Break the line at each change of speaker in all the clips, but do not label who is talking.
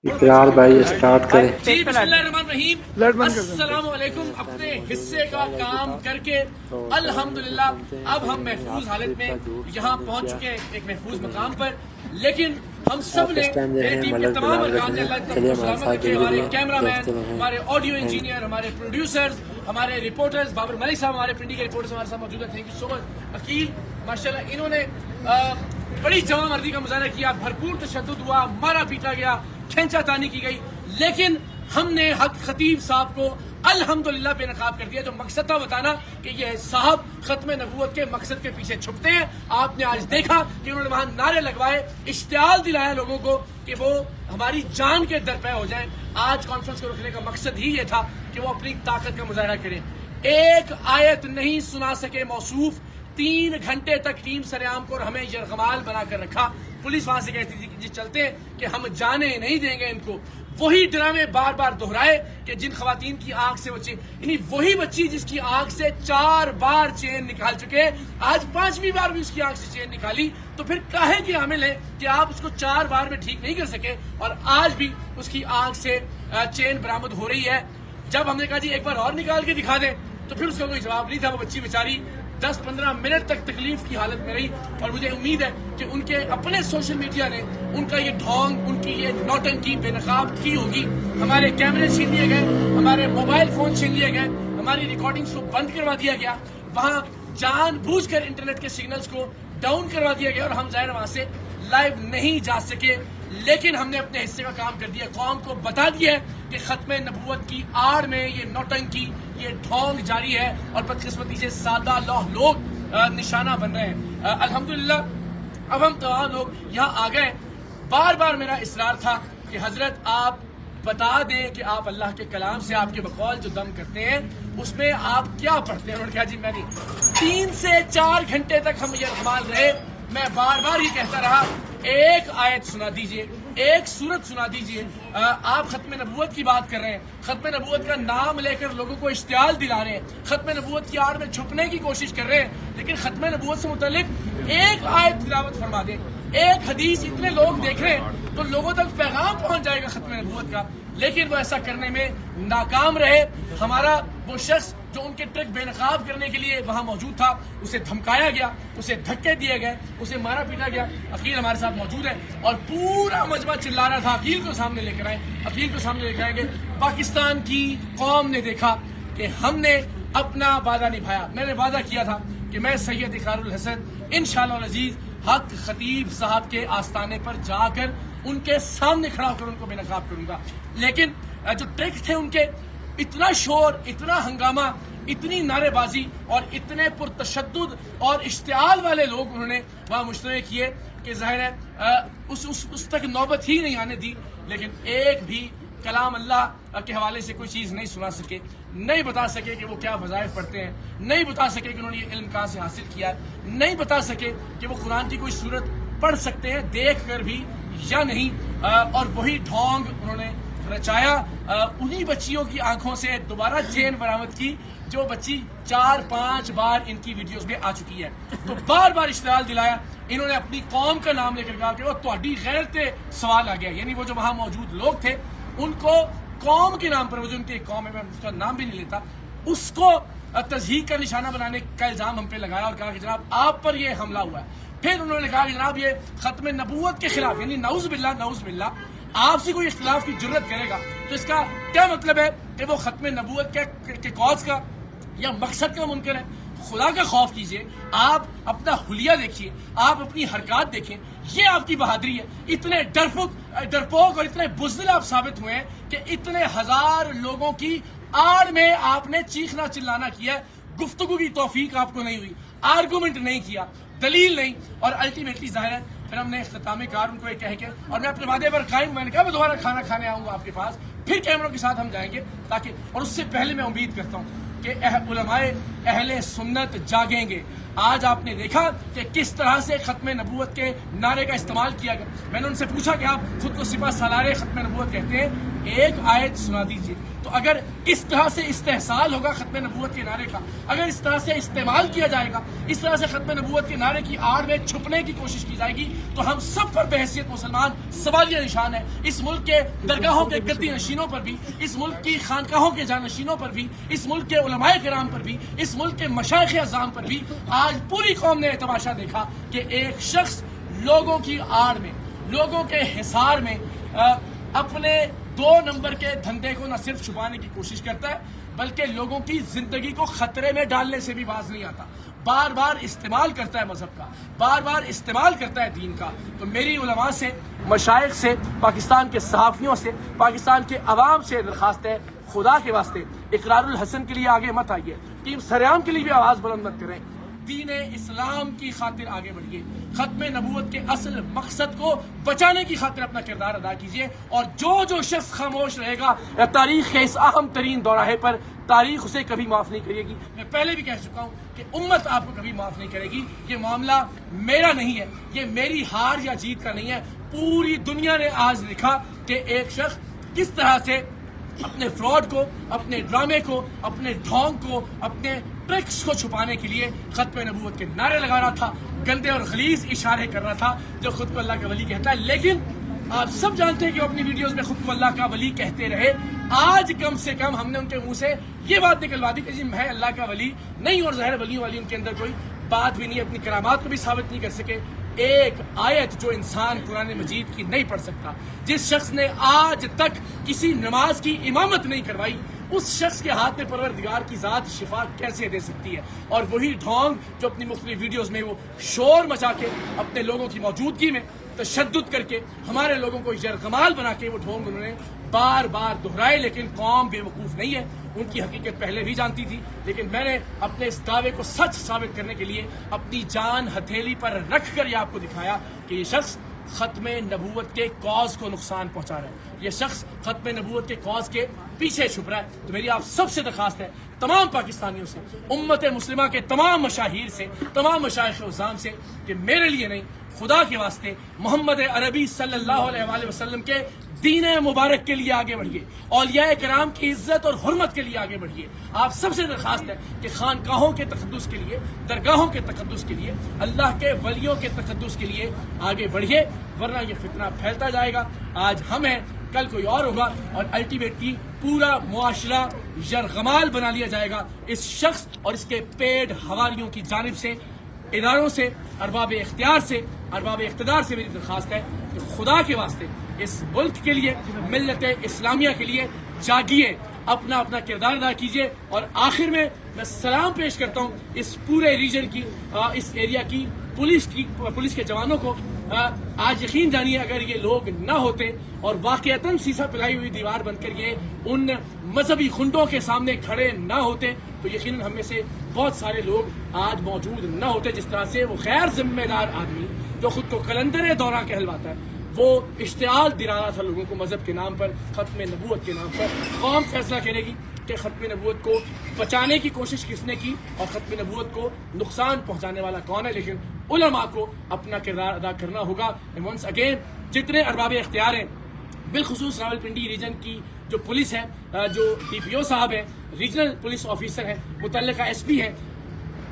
اقرار بھائی اسٹارٹ کریں۔
جی بسم اللہ الرحمن الرحیم، السلام علیکم۔ اپنے حصے کا کام کر کے الحمدللہ اب ہم محفوظ حالت میں یہاں پہنچ چکے ہیں، ایک محفوظ مقام پر۔ لیکن ہم سب نے میری ٹیم کے تمام ارکان نے اللہ تعالیٰ کو سلامت رکھے، ہمارے کیمرہ مین، ہمارے آڈیو انجینئر، ہمارے پروڈیوسرز، ہمارے رپورٹرز، بابر ملک صاحب ہمارے پنڈی کے رپورٹرز ہمارے ساتھ موجود ہیں۔ تھینک یو سو مچ عقیل، ماشاءاللہ انہوں نے بڑی جوان مردی کا مظاہرہ کیا، بھرپور تشدد ہوا، مارا پیٹا گیا، کھینچا تانی کی گئی، لیکن ہم نے حق خطیب صاحب کو الحمدللہ بے نقاب کر دیا۔ جو مقصد تھا بتانا کہ یہ صاحب ختم نبوت کے مقصد کے پیچھے چھپتے ہیں، آپ نے آج دیکھا کہ انہوں نے وہاں نعرے لگوائے، اشتعال دلایا لوگوں کو کہ وہ ہماری جان کے درپے ہو جائیں۔ آج کانفرنس کو رکھنے کا مقصد ہی یہ تھا کہ وہ اپنی طاقت کا مظاہرہ کریں۔ ایک آیت نہیں سنا سکے موصوف، 3 گھنٹے تک ٹیم سریام کو اور ہمیں یرغمال بنا کر رکھا۔ پولیس وہاں سے کہتی تھی کہ جی چلتے ہیں کہ ہم جانے نہیں دیں گے ان کو۔ وہی ڈرامے بار بار دہرائے کہ جن خواتین کی آنکھ سے بچی، یعنی وہی بچی جس کی آنکھ سے 4 بار چین نکال چکے، آج 5ویں بار بھی اس کی آنکھ سے چین نکالی، تو پھر کاہے کی حامل ہے کہ آپ اس کو 4 بار میں ٹھیک نہیں کر سکے اور آج بھی اس کی آنکھ سے چین برآمد ہو رہی ہے۔ جب ہم نے کہا جی ایک بار اور نکال کے دکھا دیں تو پھر اس کا کوئی جواب نہیں تھا۔ وہ بچی بیچاری 10-15 منٹ تک تکلیف کی حالت میں رہی، اور مجھے امید ہے کہ ان کے اپنے سوشل میڈیا نے ان کا یہ ڈھونگ، ان کی یہ نوٹنکی بے نقاب کی ہوگی۔ ہمارے کیمرے چھین لیے گئے، ہمارے موبائل فون چھین لیے گئے، ہماری ریکارڈنگز کو بند کروا دیا گیا، وہاں جان بوجھ کر انٹرنیٹ کے سگنلز کو ڈاؤن کروا دیا گیا اور ہم ظاہر وہاں سے لائیو نہیں جا سکے۔ لیکن ہم نے اپنے حصے کا کام کر دیا، قوم کو بتا دیا ہے کہ ختم نبوت کی آڑ میں یہ نوٹنکی، یہ ڈھونگ جاری ہے اور بدقسمتی سے سادہ لوگ نشانہ بن رہے ہیں۔ الحمدللہ اب ہم تمام لوگ یہاں آ گئے۔ بار بار میرا اصرار تھا کہ حضرت آپ بتا دیں کہ آپ اللہ کے کلام سے آپ کے بقول جو دم کرتے ہیں اس میں آپ کیا پڑھتے ہیں۔ انہوں نے کہا جی میں نہیں۔ 3 سے 4 گھنٹے تک ہم یرغمال رہے، میں بار بار یہ کہتا رہا ایک آیت سنا دیجئے، ایک سورت سنا دیجئے۔ آپ ختم نبوت کی بات کر رہے ہیں، ختم نبوت کا نام لے کر لوگوں کو اشتعال دلا رہے ہیں، ختم نبوت کی آڑ میں چھپنے کی کوشش کر رہے ہیں، لیکن ختم نبوت سے متعلق ایک آیت تلاوت فرما دیں، ایک حدیث۔ اتنے لوگ دیکھ رہے ہیں تو لوگوں تک پیغام پہنچ جائے گا ختم نبوت کا، لیکن وہ ایسا کرنے میں ناکام رہے۔ ہمارا وہ شخص جو ان کے ٹرک بے نقاب کرنے کے لیے وہاں موجود تھا، اسے دھمکایا گیا، اسے دھکے دیے گئے، اسے مارا پیٹا گیا۔ عقیل ہمارے ساتھ موجود ہے اور پورا مجمع چلا رہا تھا عقیل کو سامنے لے کر آئے، عقیل کو سامنے لے کر آئیں گے۔ پاکستان کی قوم نے دیکھا کہ ہم نے اپنا وعدہ نبھایا۔ میں نے وعدہ کیا تھا کہ میں سید اقرار الحسن انشاءاللہ العزیز حق خطیب صاحب کے آستانے پر جا کر ان کے سامنے کھڑا ہو کر ان کو بے نقاب کروں گا، لیکن جو ٹرک تھے ان کے، اتنا شور، اتنا ہنگامہ، اتنی نعرے بازی اور اتنے پرتشدد اور اشتعال والے لوگ انہوں نے وہاں مجتمع کیے کہ ظاہر ہے اس تک نوبت ہی نہیں آنے دی۔ لیکن ایک بھی کلام اللہ کے حوالے سے کوئی چیز نہیں سنا سکے، نہیں بتا سکے کہ وہ کیا وظائف پڑھتے ہیں، نہیں بتا سکے کہ انہوں نے یہ علم کہاں سے حاصل کیا ہے، نہیں بتا سکے کہ وہ قرآن کی کوئی صورت پڑھ سکتے ہیں دیکھ کر بھی یا نہیں۔ اور وہی ڈھونگ انہوں نے رچایا، انہی بچیوں کی آنکھوں سے دوبارہ چین برآمد کی جو بچی 4-5 بار ان کی ویڈیوز میں آ چکی ہے۔ تو بار بار اشتعال دلایا، انہوں نے اپنی قوم کا نام لے کر کہا کہ وہ تہاڈی غیرت تے سوال آ گیا، یعنی وہ جو وہاں موجود لوگ تھے ان کو قوم کے نام پر، وہ جو ان کی ایک قوم ہے، میں اس کا نام بھی نہیں لیتا، اس کو تضحیک کا نشانہ بنانے کا الزام ہم پہ لگایا اور کہا کہ جناب آپ پر یہ حملہ ہوا ہے۔ پھر انہوں نے کہا کہ جناب یہ ختم نبوت کے خلاف، یعنی نعوذ باللہ نعوذ باللہ آپ سے کوئی اختلاف کی جرت کرے گا تو اس کا کیا مطلب ہے کہ وہ ختم نبوت کے کاز کا یا مقصد کا منکر ہے۔ خدا کا خوف کیجئے، آپ اپنا حلیہ دیکھیے، آپ اپنی حرکات دیکھیں، یہ آپ کی بہادری ہے۔ اتنے ڈرپوک اور اتنے بزدل آپ ثابت ہوئے ہیں کہ اتنے ہزار لوگوں کی آڑ میں آپ نے چیخنا چلانا کیا ہے، گفتگو کی توفیق آپ کو نہیں ہوئی، آرگومنٹ نہیں کیا، دلیل نہیں، اور الٹیمیٹلی ظاہر ہے پھر ہم نے اختتامی کار ان کو یہ کہہ کے، اور میں اپنے وعدے پر قائم، میں نے کہا میں دوبارہ کھانا کھانے آؤں گا آپ کے پاس، پھر کیمروں کے ساتھ ہم جائیں گے تاکہ، اور اس سے پہلے میں امید کرتا ہوں کہ علماء اہل سنت جاگیں گے۔ آج آپ نے دیکھا کہ کس طرح سے ختم نبوت کے نعرے کا استعمال کیا گیا۔ میں نے ان سے پوچھا کہ آپ خود کو سپہ سالار ختم نبوت کہتے ہیں، ایک آیت سنا دیجئے. تو اگر اس طرح سے استحصال ہوگا ختم نبوت کے نعرے کا، اگر اس طرح سے استعمال کیا جائے گا، اس طرح سے ختم نبوت کے نعرے کی آڑ میں چھپنے کی کوشش کی جائے گی، تو ہم سب پر بحیثیت مسلمان سوالیہ نشان ہے. اس ملک کے درگاہوں کے گدی نشینوں پر بھی، اس ملک کی خانقاہوں کے جانشینوں پر بھی، اس ملک کے علماء کرام پر بھی، اس ملک کے مشائخ اعظام پر بھی آج پوری قوم نے تماشا دیکھا کہ ایک شخص لوگوں کی آڑ میں، لوگوں کے حصار میں اپنے 2 نمبر کے دھندے کو نہ صرف چھپانے کی کوشش کرتا ہے بلکہ لوگوں کی زندگی کو خطرے میں ڈالنے سے بھی باز نہیں آتا. بار بار استعمال کرتا ہے مذہب کا، بار بار استعمال کرتا ہے دین کا. تو میری علماء سے، مشائخ سے، پاکستان کے صحافیوں سے، پاکستان کے عوام سے درخواست ہے، خدا کے واسطے اقرار الحسن کے لیے آگے مت آئیے، ٹیم سریام کے لیے بھی آواز بلند مت کریں. دین اسلام کی خاطر آگے بڑھیے، ختم نبوت کے اصل مقصد کو بچانے کی خاطر اپنا کردار ادا کیجیے. اور جو شخص خاموش رہے گا تاریخ کے اس اہم ترین دوراہے پر، تاریخ اسے کبھی معاف نہیں کرے گی. میں پہلے بھی کہہ چکا ہوں کہ امت آپ کو کبھی معاف نہیں کرے گی. یہ معاملہ میرا نہیں ہے، یہ میری ہار یا جیت کا نہیں ہے. پوری دنیا نے آج دیکھا کہ ایک شخص کس طرح سے اپنے فراڈ کو، اپنے ڈرامے کو، اپنے ڈھونگ کو، اپنے ٹرکس کو چھپانے کے لیے ختم نبوت کے نعرے لگا رہا تھا، گندے اور غلیظ اشارے کر رہا تھا جو خود کو اللہ کا ولی کہتا ہے. لیکن آپ سب جانتے ہیں کہ وہ اپنی ویڈیوز میں خود کو اللہ کا ولی کہتے رہے. آج کم سے کم ہم نے ان کے منہ سے یہ بات نکلوا دی کہ جی میں اللہ کا ولی نہیں، اور ظاہر ولیوں والی ان کے اندر کوئی بات بھی نہیں، اپنی کرامات کو بھی ثابت نہیں کر سکے. ایک آیت جو انسان قرآن مجید کی نہیں پڑھ سکتا، جس شخص نے آج تک کسی نماز کی امامت نہیں کروائی، اس شخص کے ہاتھ میں پروردگار کی ذات شفا کیسے دے سکتی ہے؟ اور وہی ڈھونگ جو اپنی مختلف ویڈیوز میں وہ شور مچا کے، اپنے لوگوں کی موجودگی میں تشدد کر کے، ہمارے لوگوں کو یرغمال بنا کے وہ ڈھونگ انہوں نے بار بار دہرائے. لیکن قوم بے وقوف نہیں ہے، ان کی حقیقت پہلے بھی جانتی تھی. لیکن میں نے اپنے اس دعوے کو سچ ثابت کرنے کے لیے اپنی جان ہتھیلی پر رکھ کر یہ آپ کو دکھایا کہ یہ شخص ختم نبوت کے کاز کو نقصان پہنچا رہا ہے، یہ شخص ختم نبوت کے کاز کے پیچھے چھپ رہا ہے. تو میری آپ سب سے درخواست ہے، تمام پاکستانیوں سے، امت مسلمہ کے تمام مشاہیر سے، تمام مشائخ اعظام سے، کہ میرے لیے نہیں، خدا کے واسطے محمد عربی صلی اللہ علیہ وآلہ وسلم کے دین مبارک کے لیے آگے بڑھیے، اولیاء کرام کی عزت اور حرمت کے لیے آگے بڑھیے. آپ سب سے درخواست ہے کہ خانقاہوں کے تقدس کے لیے، درگاہوں کے تقدس کے لیے، اللہ کے ولیوں کے تقدس کے لیے آگے بڑھیے، ورنہ یہ فتنہ پھیلتا جائے گا. آج ہم ہیں، کل کوئی اور ہوگا، اور الٹیمیٹلی پورا معاشرہ یرغمال بنا لیا جائے گا اس شخص اور اس کے پیڈ حواریوں کی جانب سے. اداروں سے، ارباب اختیار سے، ارباب اقتدار سے میری درخواست ہے کہ خدا کے واسطے اس ملک کے لیے، ملت اسلامیہ کے لیے جاگیے، اپنا اپنا کردار ادا کیجیے. اور آخر میں سلام پیش کرتا ہوں اس پورے ریجن کی، اس ایریا کی پولیس کے جوانوں کو. آج یقین جانیے اگر یہ لوگ نہ ہوتے اور واقعتاً سیسا پلائی ہوئی دیوار بن کر یہ ان مذہبی خنڈوں کے سامنے کھڑے نہ ہوتے تو یقیناً ہم میں سے بہت سارے لوگ آج موجود نہ ہوتے. جس طرح سے وہ غیر ذمہ دار آدمی جو خود کو کلندر دورہ کہلواتا ہے، وہ اشتعال دلا رہا تھا لوگوں کو مذہب کے نام پر، ختم نبوت کے نام پر. قوم فیصلہ کرے گی کہ ختم نبوت کو بچانے کی کوشش کس نے کی اور ختم نبوت کو نقصان پہنچانے والا کون ہے. لیکن علماء کو اپنا کردار ادا کرنا ہوگا. ونس اگین جتنے ارباب اختیار ہیں، بالخصوص راولپنڈی ریجن کی جو پولیس ہے، جو ڈی پی او صاحب ہیں، ریجنل پولیس آفیسر ہیں، متعلقہ ایس پی ہیں،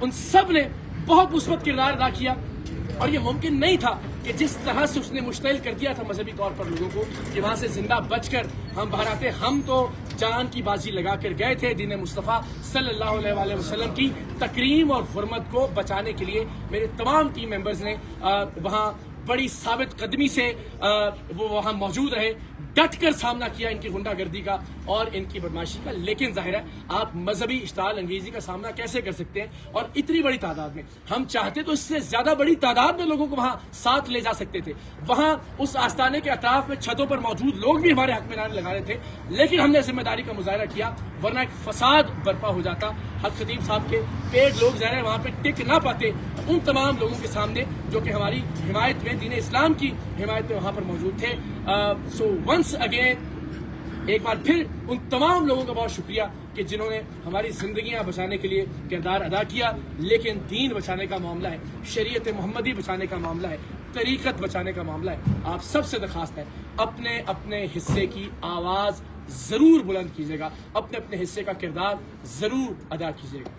ان سب نے بہت مثبت کردار ادا کیا. اور یہ ممکن نہیں تھا کہ جس طرح سے اس نے مشتعل کر دیا تھا مذہبی طور پر لوگوں کو کہ وہاں سے زندہ بچ کر ہم باہر آتے. ہم تو جان کی بازی لگا کر گئے تھے دین مصطفیٰ صلی اللہ علیہ وآلہ وسلم کی تکریم اور حرمت کو بچانے کے لیے. میرے تمام ٹیم ممبرز نے وہاں بڑی ثابت قدمی سے وہ وہاں موجود رہے، ڈٹ کر سامنا کیا ان کی غنڈہ گردی کا اور ان کی بدماشی کا. لیکن ظاہر ہے آپ مذہبی اشتعال انگیزی کا سامنا کیسے کر سکتے ہیں؟ اور اتنی بڑی تعداد میں، ہم چاہتے تو اس سے زیادہ بڑی تعداد میں لوگوں کو وہاں ساتھ لے جا سکتے تھے. وہاں اس آستانے کے اطراف میں چھتوں پر موجود لوگ بھی ہمارے حق میں نعرے لگا رہے تھے، لیکن ہم نے ذمہ داری کا مظاہرہ کیا، ورنہ ایک فساد برپا ہو جاتا. حق خطیب صاحب کے پیٹ لوگ ظاہر ہے وہاں پہ ٹک نہ پاتے ان تمام لوگوں کے سامنے جو کہ ہماری حمایت میں، دین اسلام کی حمایت میں وہاں پر موجود تھے. سو ونس اگین ایک بار پھر ان تمام لوگوں کا بہت شکریہ کہ جنہوں نے ہماری زندگیاں بچانے کے لیے کردار ادا کیا، لیکن دین بچانے کا معاملہ ہے، شریعت محمدی بچانے کا معاملہ ہے، طریقت بچانے کا معاملہ ہے۔ آپ سب سے درخواست ہے اپنے اپنے حصے کی آواز ضرور بلند کیجیے گا، اپنے اپنے حصے کا کردار ضرور ادا کیجیے گا۔